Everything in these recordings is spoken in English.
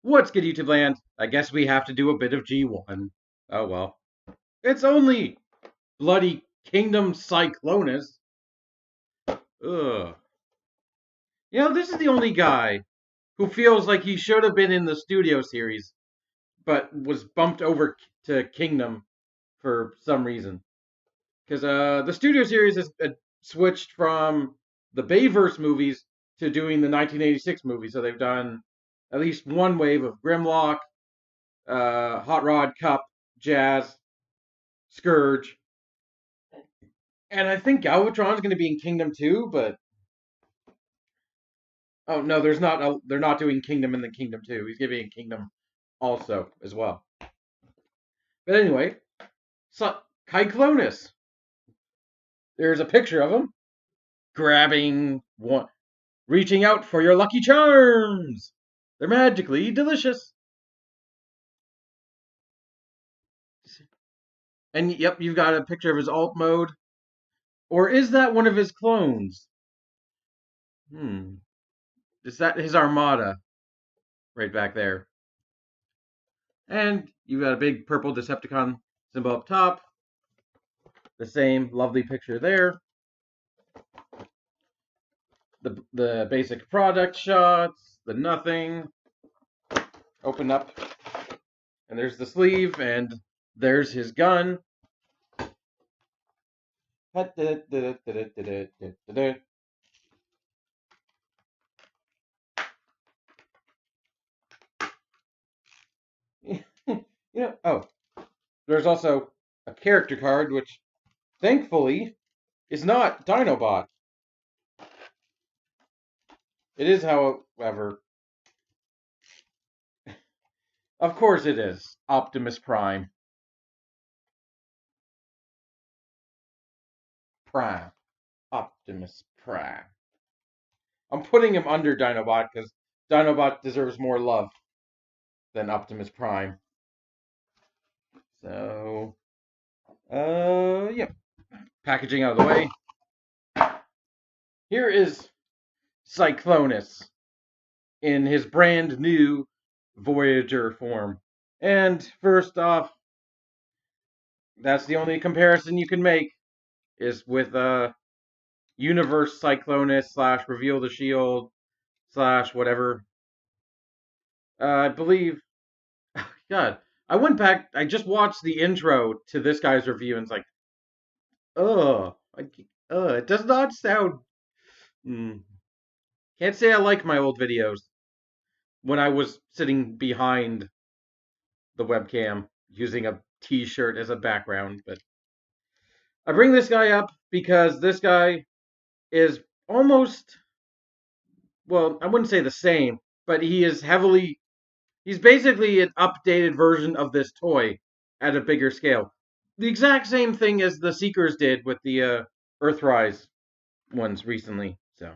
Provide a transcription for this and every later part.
What's good, YouTube land? I guess we have to do a bit of G1. Oh well. It's only bloody Kingdom Cyclonus. Ugh. This is the only guy who feels like he should have been in the studio series, but was bumped over to Kingdom for some reason. Because the studio series has switched from the Bayverse movies to doing the 1986 movie. So they've done at least one wave of Grimlock, Hot Rod, Cup, Jazz, Scourge, and I think Galvatron's going to be in Kingdom too. But oh no, there's not. They're not doing Kingdom in the Kingdom 2. He's going to be in Kingdom also as well. But anyway, so Cyclonus. There's a picture of him grabbing one, reaching out for your lucky charms. They're magically delicious. And yep, you've got a picture of his alt mode. Or is that one of his clones? Is that his armada right back there? And you've got a big purple Decepticon symbol up top. The same lovely picture there. The basic product shots, the nothing. Open up. And there's the sleeve, and there's his gun. Oh, there's also a character card, which thankfully is not Dinobot. It is, however, of course it is, Optimus Prime. Optimus Prime. I'm putting him under Dinobot because Dinobot deserves more love than Optimus Prime. So, yeah. Packaging out of the way. Here is Cyclonus in his brand new Voyager form. And first off, that's the only comparison you can make is with Universe Cyclonus / Reveal the Shield / whatever. I believe. God, I went back. I just watched the intro to this guy's review, and it's like, it does not sound. Can't say I like my old videos when I was sitting behind the webcam using a T-shirt as a background. But I bring this guy up because this guy is almost, well, I wouldn't say the same, but he is heavily. He's basically an updated version of this toy at a bigger scale. The exact same thing as the Seekers did with the Earthrise ones recently. So,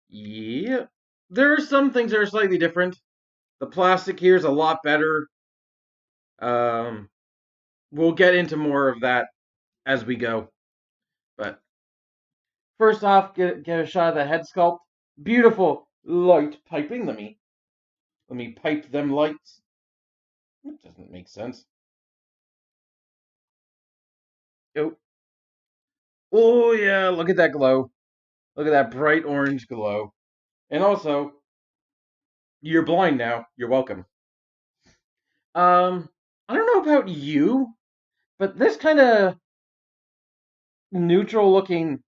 yeah. There are some things that are slightly different. The plastic here is a lot better. We'll get into more of that as we go. But first off, get a shot of the head sculpt. Beautiful light piping. Let me pipe them lights. It doesn't make sense. Oh, oh yeah! Look at that glow. Look at that bright orange glow. And also, you're blind now. You're welcome. I don't know about you, but this kind of neutral looking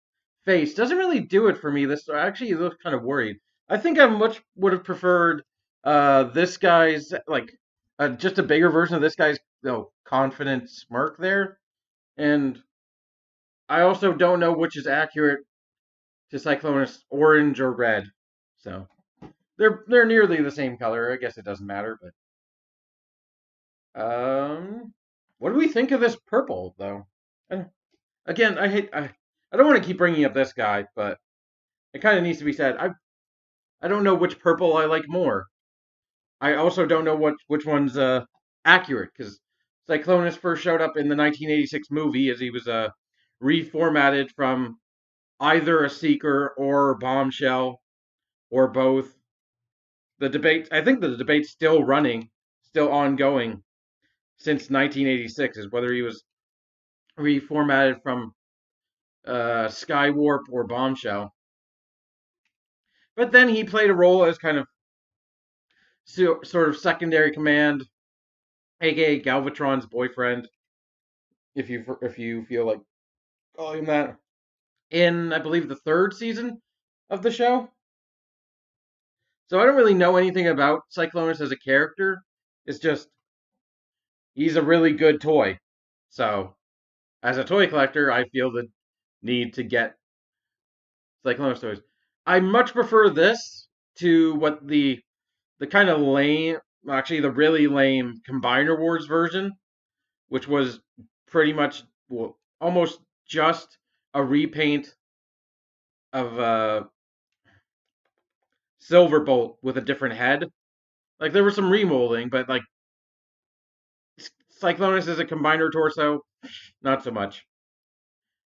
face doesn't really do it for me. This actually looks kind of worried. I think I much would have preferred this guy's just a bigger version of this guy's confident smirk there. And I also don't know which is accurate to Cyclonus, orange or red. So they're nearly the same color. I guess it doesn't matter, but what do we think of this purple though? Again, I don't want to keep bringing up this guy, but it kind of needs to be said. I don't know which purple I like more. I also don't know which one's accurate because Cyclonus first showed up in the 1986 movie as he was reformatted from either a Seeker or Bombshell or both. the debate. I think the debate's still running, still ongoing since 1986, is whether he was reformatted from Skywarp or Bombshell. But then he played a role as kind of sort of secondary command, aka Galvatron's boyfriend, if you feel like calling him that, in I believe the third season of the show. So I don't really know anything about Cyclonus as a character. It's just he's a really good toy. So as a toy collector, I feel the need to get Cyclonus toys. I much prefer this to what the kind of lame, actually the really lame Combiner Wars version, which was pretty much well, almost just a repaint of Silverbolt with a different head. Like there was some remolding, but like Cyclonus is a Combiner torso, not so much.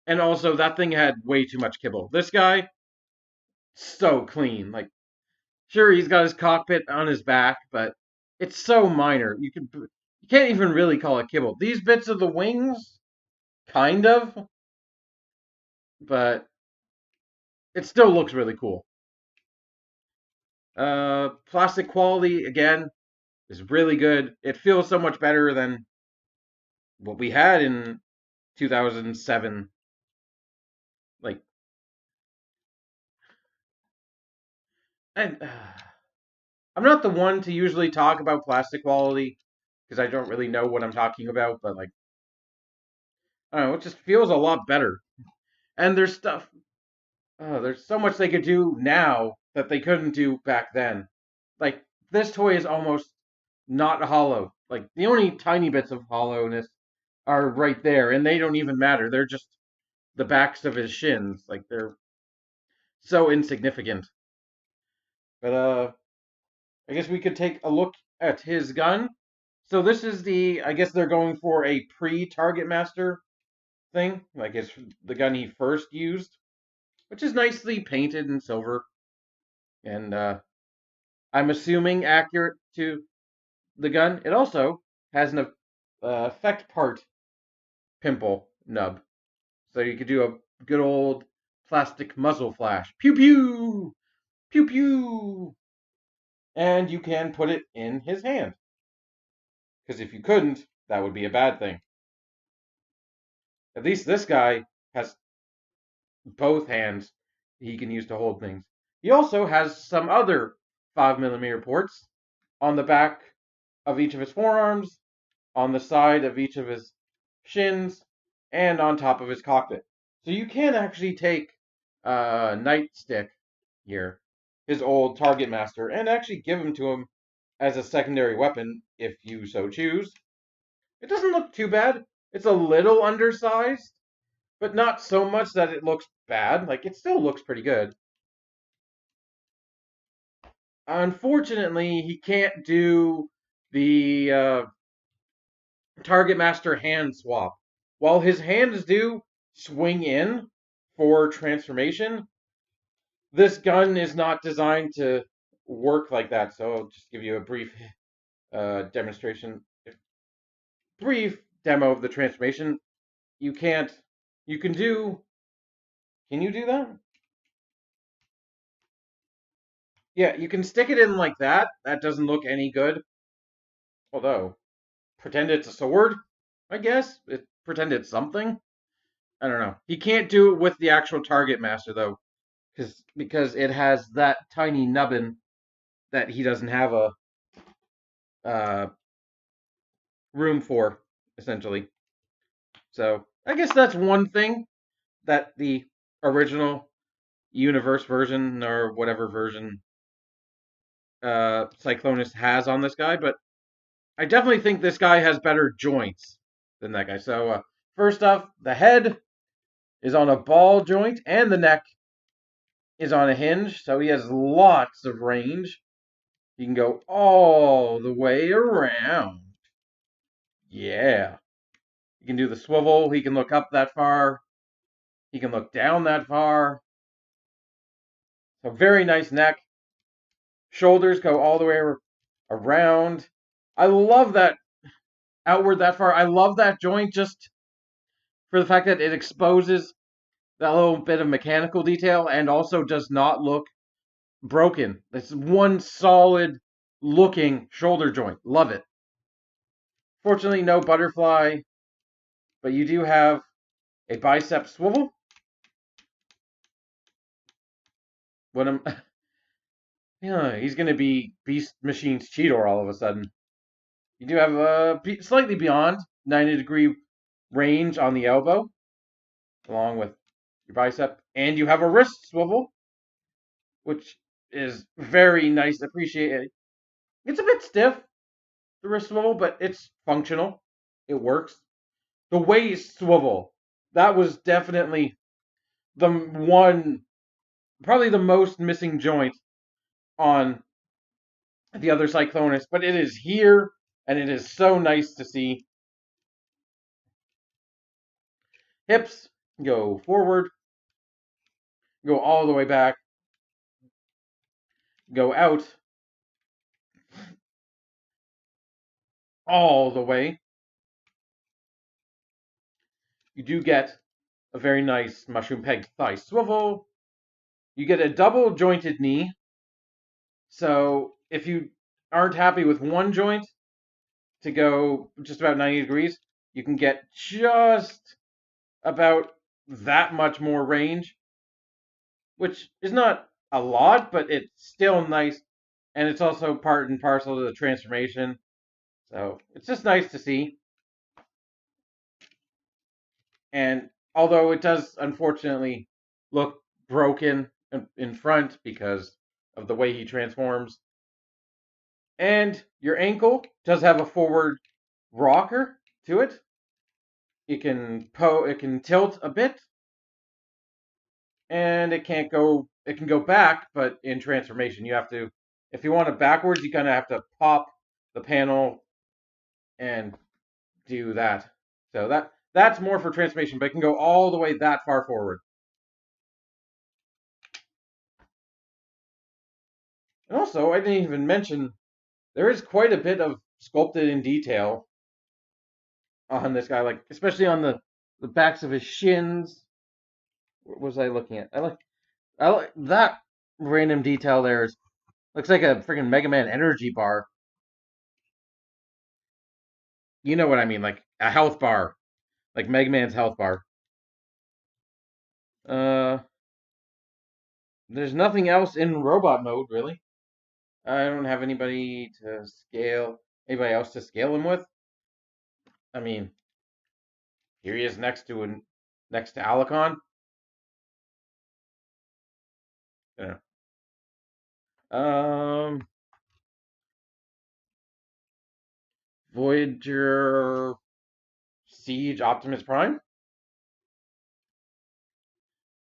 And also that thing had way too much kibble. This guy, so clean. Like sure he's got his cockpit on his back, but it's so minor. You can't even really call it kibble. These bits of the wings, kind of, but it still looks really cool. Plastic quality again is really good. It feels so much better than what we had in 2007. Like, and I'm not the one to usually talk about plastic quality because I don't really know what I'm talking about, but like, I don't know, it just feels a lot better. And there's stuff. There's so much they could do now that they couldn't do back then. Like this toy is almost not hollow. Like the only tiny bits of hollowness are right there, and they don't even matter. They're just the backs of his shins. Like they're so insignificant. But I guess we could take a look at his gun. So this is I guess they're going for a pre-Target Master thing, like it's the gun he first used, which is nicely painted in silver, and I'm assuming accurate to the gun. It also has an effect part pimple nub, so you could do a good old plastic muzzle flash, pew pew, pew pew, and you can put it in his hand. Because if you couldn't, that would be a bad thing. At least this guy has both hands he can use to hold things. He also has some other 5mm ports on the back of each of his forearms, on the side of each of his shins, and on top of his cockpit. So you can actually take Nightstick here, his old Target Master, and actually give him to him as a secondary weapon if you so choose. It doesn't look too bad. It's a little undersized, but not so much that it looks bad. Like, it still looks pretty good. Unfortunately, he can't do the Target Master hand swap. While his hands do swing in for transformation, this gun is not designed to work like that. So I'll just give you a brief demonstration. Brief demo of the transformation. You can't. You can do. Can you do that? Yeah, you can stick it in like that. That doesn't look any good. Although, pretend it's a sword, I guess. Pretend it's something. I don't know. He can't do it with the actual Target Master, though, because it has that tiny nubbin that he doesn't have a uh, room for, essentially. So, I guess that's one thing that the original universe version, or whatever version Cyclonus has on this guy, but I definitely think this guy has better joints than that guy. So first off, the head is on a ball joint, and the neck is on a hinge, so he has lots of range. He can go all the way around. Yeah. He can do the swivel. He can look up that far. He can look down that far. So very nice neck. shoulders go all the way around. I love that outward that far. I love that joint just for the fact that it exposes that little bit of mechanical detail and also does not look broken. It's one solid looking shoulder joint. Love it. Fortunately, no butterfly, but you do have a bicep swivel. When I'm, yeah, he's going to be Beast Machine's Cheetor all of a sudden. You do have a slightly beyond 90-degree range on the elbow, along with your bicep, and you have a wrist swivel, which is very nice. Appreciate it. It's a bit stiff, the wrist swivel, but it's functional. It works. The waist swivel, that was definitely the one, probably the most missing joint on the other Cyclonus, but it is here, and it is so nice to see. Hips go forward, go all the way back, go out, all the way. You do get a very nice mushroom peg thigh swivel. You get a double jointed knee. So if you aren't happy with one joint to go just about 90 degrees, you can get just about that much more range, which is not a lot, but it's still nice. And it's also part and parcel to the transformation. So it's just nice to see. And although it does unfortunately look broken in front because of the way he transforms, and your ankle does have a forward rocker to it. It can tilt a bit, and it can go back, but in transformation you have to, if you want it backwards, you kind of have to pop the panel and do that. So that's more for transformation, but it can go all the way that far forward. And also, I didn't even mention there is quite a bit of sculpted in detail on this guy, like especially on the backs of his shins. What was I looking at? I like that random detail there. Looks like a freaking Mega Man energy bar. You know what I mean, like a health bar, like Mega Man's health bar. Uh, there's nothing else in robot mode really. I don't have anybody else to scale him with. I mean, here he is next to Alicon. Yeah. Um, Voyager Siege Optimus Prime.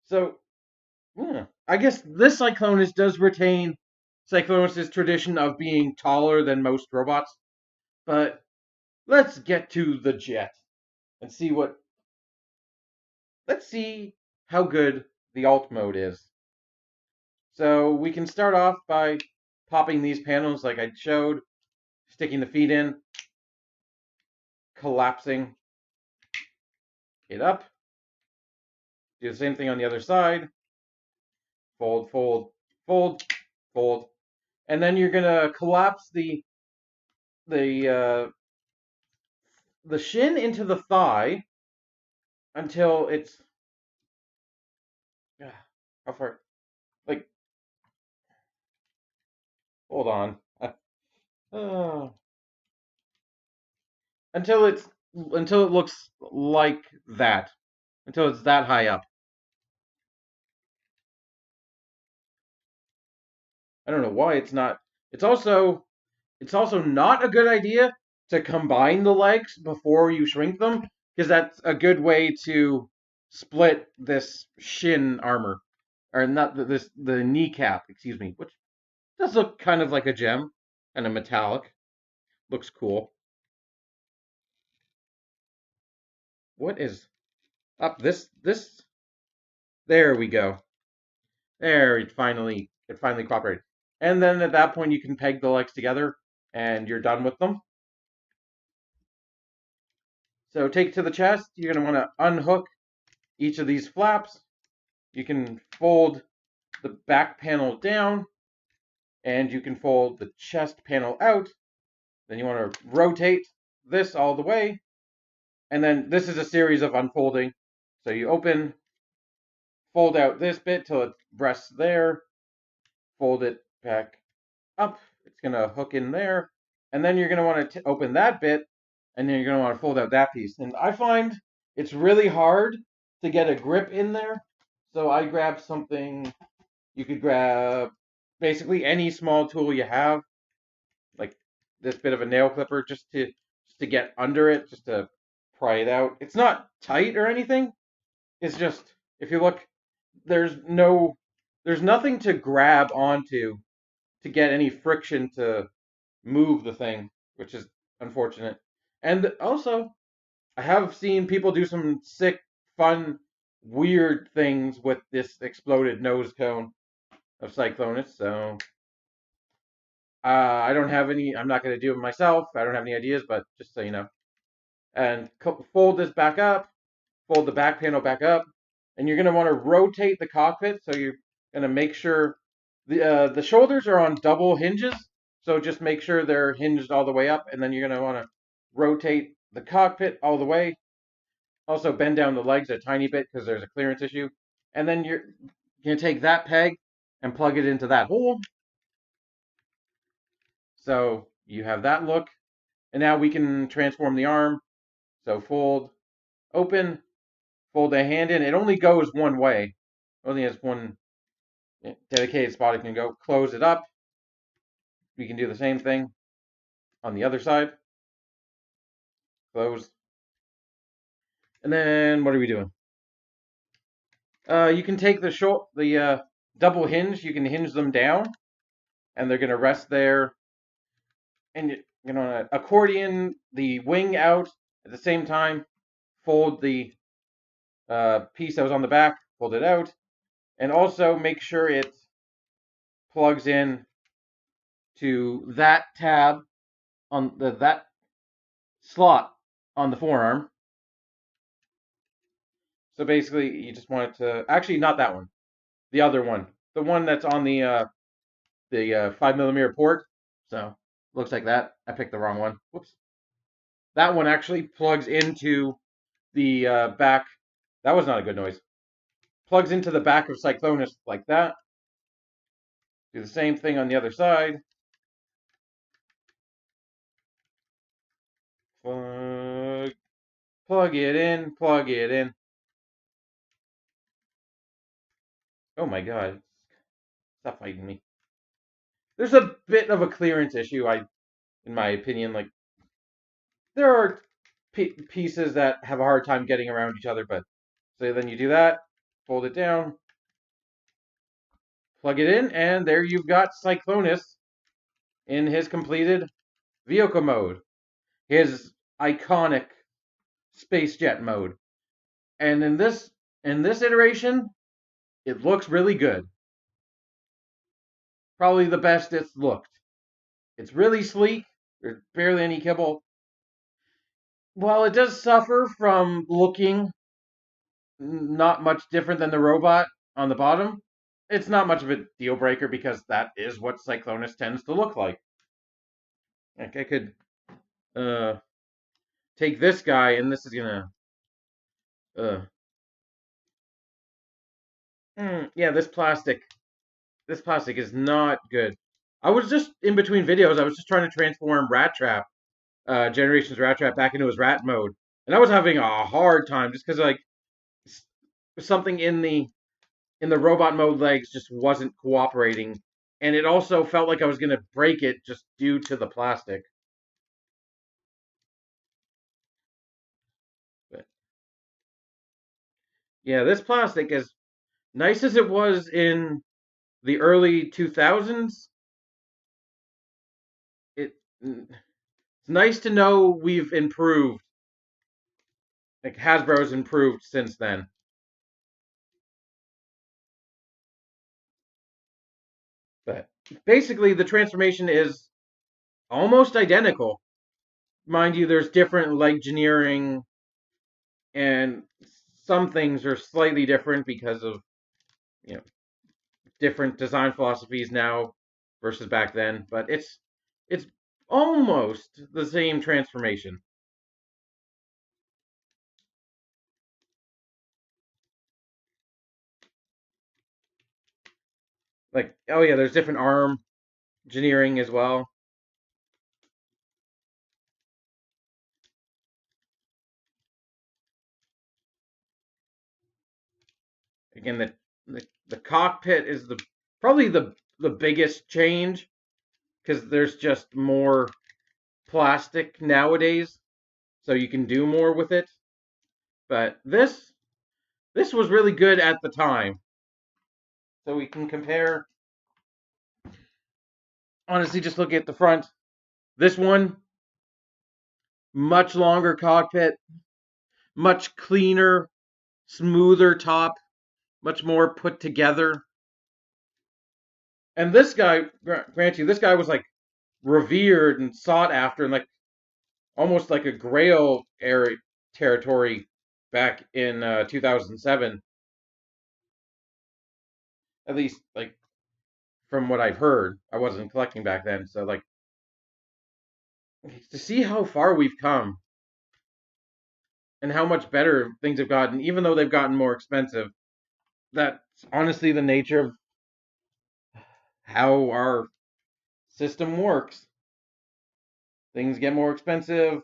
So, yeah, I guess this Cyclonus does retain Cyclonus' tradition of being taller than most robots. But let's get to the jet and let's see how good the alt mode is. So we can start off by popping these panels like I showed, sticking the feet in, collapsing it up. Do the same thing on the other side. Fold, fold, fold, fold. And then you're gonna collapse the uh, the shin into the thigh until it's how far? Like, hold on. Uh, until it looks like that. Until it's that high up. I don't know why it's not. It's also not a good idea to combine the legs before you shrink them because that's a good way to split this shin armor or not the kneecap, excuse me, which does look kind of like a gem and a metallic. Looks cool. What is up? This there we go. There it finally cooperated. And then at that point, you can peg the legs together and you're done with them. So take it to the chest. You're going to want to unhook each of these flaps. You can fold the back panel down and you can fold the chest panel out. Then you want to rotate this all the way. And then this is a series of unfolding. So you open, fold out this bit till it rests there, fold it back up. It's going to hook in there. And then you're going to want to open that bit, and then you're going to want to fold out that piece. And I find it's really hard to get a grip in there. So I grab something, you could grab basically any small tool you have, like this bit of a nail clipper, just to get under it, just to pry it out. It's not tight or anything. It's just, if you look, there's nothing to grab onto to get any friction to move the thing, which is unfortunate. And also, I have seen people do some sick, fun, weird things with this exploded nose cone of Cyclonus. So I don't have any. I'm not going to do it myself. I don't have any ideas, but just so you know. And fold this back up. Fold the back panel back up, and you're going to want to rotate the cockpit. So you're going to make sure the shoulders are on double hinges. So just make sure they're hinged all the way up, and then you're going to want to rotate the cockpit all the way. Also bend down the legs a tiny bit because there's a clearance issue. And then you're going to take that peg and plug it into that hole. So you have that look. And now we can transform the arm. So fold, open, fold the hand in. It only goes one way. It only has one dedicated spot it can go. Close it up. We can do the same thing on the other side. Close. And then what are we doing? You can take the double hinge. You can hinge them down, and they're going to rest there. And you're going to accordion the wing out at the same time. Fold the piece that was on the back. Fold it out, and also make sure it plugs in to that tab on that slot on the forearm. So basically, you just want it to actually not that one, the other one, the one that's on the 5mm port. So looks like that. I picked the wrong one. Whoops. That one actually plugs into the back. That was not a good noise. Plugs into the back of Cyclonus like that. Do the same thing on the other side. Plug it in. Plug it in. Oh my god. Stop fighting me. There's a bit of a clearance issue, in my opinion. Like, there are pieces that have a hard time getting around each other, but so then you do that, fold it down, plug it in, and there you've got Cyclonus in his completed vehicle mode, his iconic space jet mode. And in this iteration, it looks really good. Probably the best it's looked. It's really sleek. There's barely any kibble. While it does suffer from looking not much different than the robot on the bottom, it's not much of a deal breaker because that is what Cyclonus tends to look like. Like, I could take this guy, and this is gonna yeah, this plastic is not good. I was just in between videos. I was just trying to transform Rat Trap, Generations Rat Trap, back into his rat mode, and I was having a hard time just because like something in the robot mode legs just wasn't cooperating, and it also felt like I was gonna break it just due to the plastic. But yeah, this plastic, as nice as it was in the early 2000s, it's nice to know we've improved. Like, Hasbro's improved since then. But basically the transformation is almost identical. Mind you, there's different leg engineering, and some things are slightly different because of you know different design philosophies now versus back then. But it's almost the same transformation. Like, oh yeah, there's different arm engineering as well. Again, the cockpit is the probably the biggest change because there's just more plastic nowadays, so you can do more with it. But this was really good at the time, so we can compare. Honestly, just look at the front. This one, much longer cockpit, much cleaner, smoother top, much more put together. And this guy, grant you, this guy was like revered and sought after, and like almost like a Grail area territory back in 2007. At least, like from what I've heard, I wasn't collecting back then, so like to see how far we've come and how much better things have gotten, even though they've gotten more expensive. That's honestly the nature of how our system works. Things get more expensive.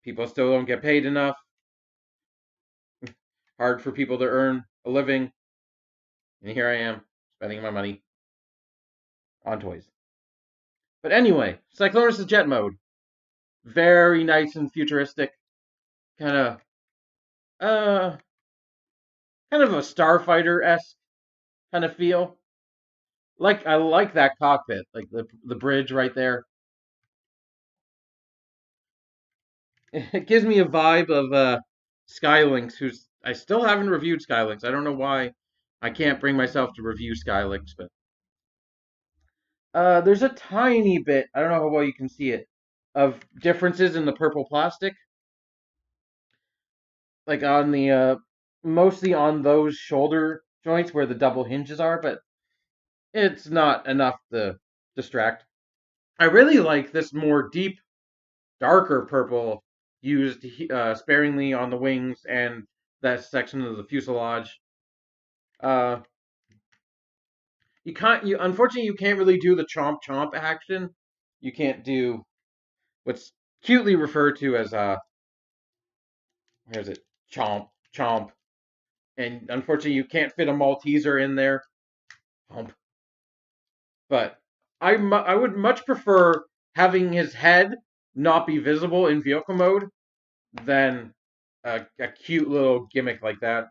People still don't get paid enough. Hard for people to earn a living. And here I am spending my money on toys. But anyway, Cyclonus' jet mode. Very nice and futuristic. Kind of, uh, kind of a starfighter-esque kind of feel. Like I like that cockpit, like the bridge right there. It gives me a vibe of Skylinks, who's I still haven't reviewed Skylinks. I don't know why I can't bring myself to review Skylinks, but there's a tiny bit, I don't know how well you can see it, of differences in the purple plastic. Like on the mostly on those shoulder joints where the double hinges are, but it's not enough to distract. I really like this more deep, darker purple used sparingly on the wings and that section of the fuselage. Uh, you can't. You unfortunately you can't really do the chomp chomp action. You can't do what's cutely referred to as where's it chomp chomp, and unfortunately you can't fit a Malteser in there. Chomp. But I would much prefer having his head not be visible in vehicle mode than a cute little gimmick like that.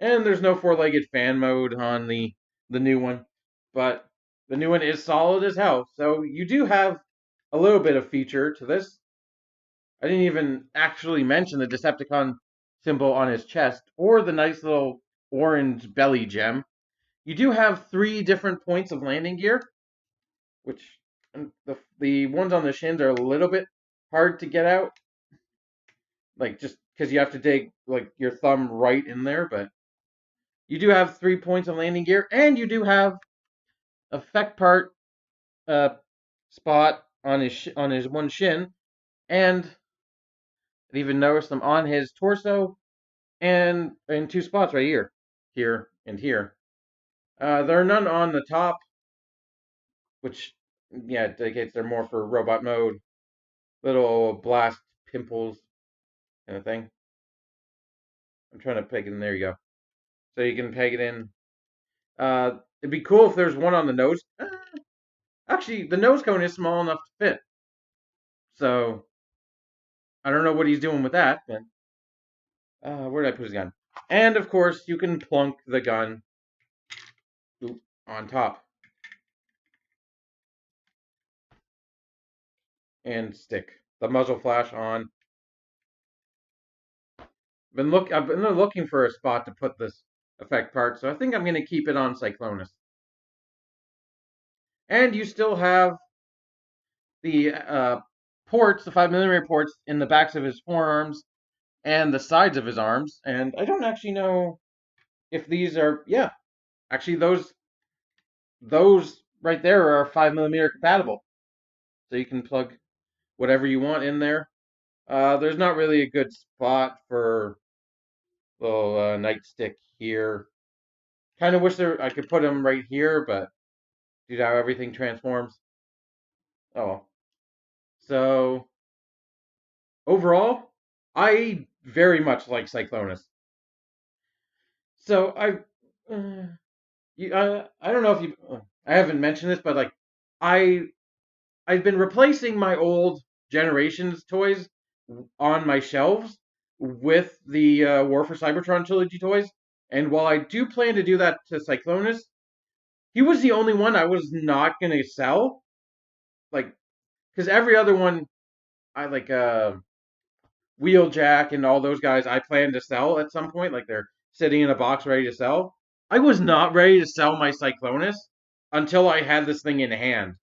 And there's no four-legged fan mode on the new one, but the new one is solid as hell. So you do have a little bit of feature to this. I didn't even actually mention the Decepticon symbol on his chest or the nice little orange belly gem. You do have three different points of landing gear, which the ones on the shins are a little bit hard to get out, like just because you have to dig like your thumb right in there. But you do have 3 points of landing gear, and you do have effect part uh, spot on his one shin, and I even noticed them on his torso and in two spots right here, here and here. There are none on the top, which yeah indicates they're more for robot mode. Little blast pimples kind of thing. I'm trying to peg it in. There you go. So you can peg it in. It'd be cool if there's one on the nose. Actually, the nose cone is small enough to fit. So I don't know what he's doing with that, but where did I put his gun? And of course, you can plunk the gun on top and stick the muzzle flash on. I've been looking for a spot to put this effect part, so I think I'm going to keep it on Cyclonus. And you still have the ports, the 5mm ports, in the backs of his forearms and the sides of his arms. And I don't actually know if these are, yeah, actually those right there are 5mm compatible. So you can plug whatever you want in there. There's not really a good spot for little nightstick here. Kind of wish I could put them right here, but due to how everything transforms. Oh, so overall, I very much like Cyclonus. So I don't know if you, I haven't mentioned this, but like I I've been replacing my old generations toys on my shelves with the War for Cybertron trilogy toys. And while I do plan to do that to Cyclonus, he was the only one I was not gonna sell. Like, because every other one, I like Wheeljack and all those guys, I plan to sell at some point. Like they're sitting in a box ready to sell. I was not ready to sell my Cyclonus until I had this thing in hand.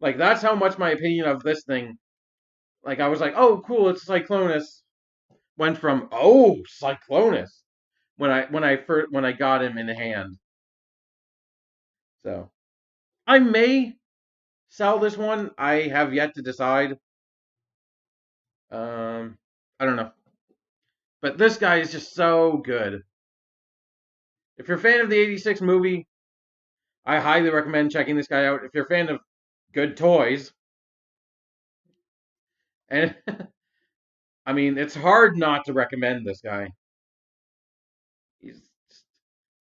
Like that's how much my opinion of this thing. Like I was like, oh, cool, it's Cyclonus. Went from oh Cyclonus when I got him in hand. So I may sell this one. I have yet to decide. I don't know, but this guy is just so good. If you're a fan of the '86 movie, I highly recommend checking this guy out. If you're a fan of good toys, and I mean, it's hard not to recommend this guy. He's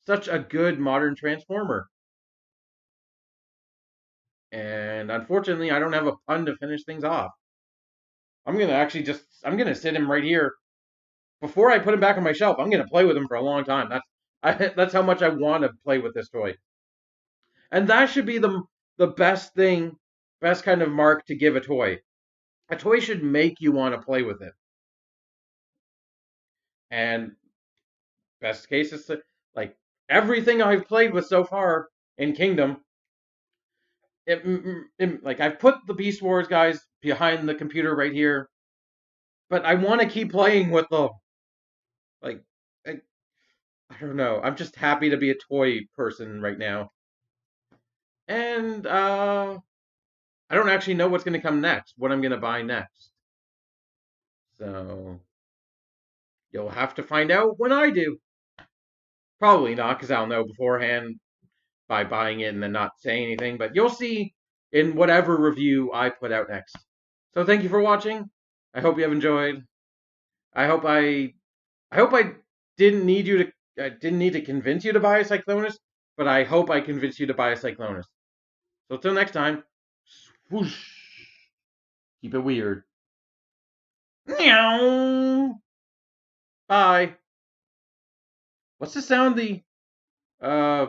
such a good modern Transformer. And unfortunately, I don't have a pun to finish things off. I'm gonna sit him right here before I put him back on my shelf. I'm gonna play with him for a long time. That's how much I want to play with this toy. And that should be the best thing, best kind of mark to give a toy. A toy should make you want to play with it. And best case is like everything I've played with so far in Kingdom. Like I've put the Beast Wars guys behind the computer right here, but I want to keep playing with them. Like I, I don't know. I'm just happy to be a toy person right now, and I don't actually know what's going to come next. What I'm going to buy next. So you'll have to find out when I do. Probably not, because I'll know beforehand by buying it and then not saying anything. But you'll see in whatever review I put out next. So thank you for watching. I hope you have enjoyed. I hope I didn't need you to I didn't need to convince you to buy a Cyclonus, but I hope I convinced you to buy a Cyclonus. So till next time, swoosh. Keep it weird. Meow. Bye. What's the sound uh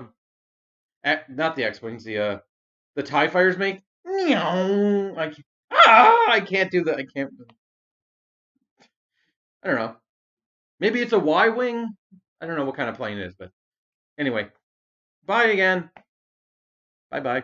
not the X-wings, the TIE fighters make? Meow. I can't do that. I don't know. Maybe it's a Y-wing. I don't know what kind of plane it is, but anyway. Bye again. Bye bye.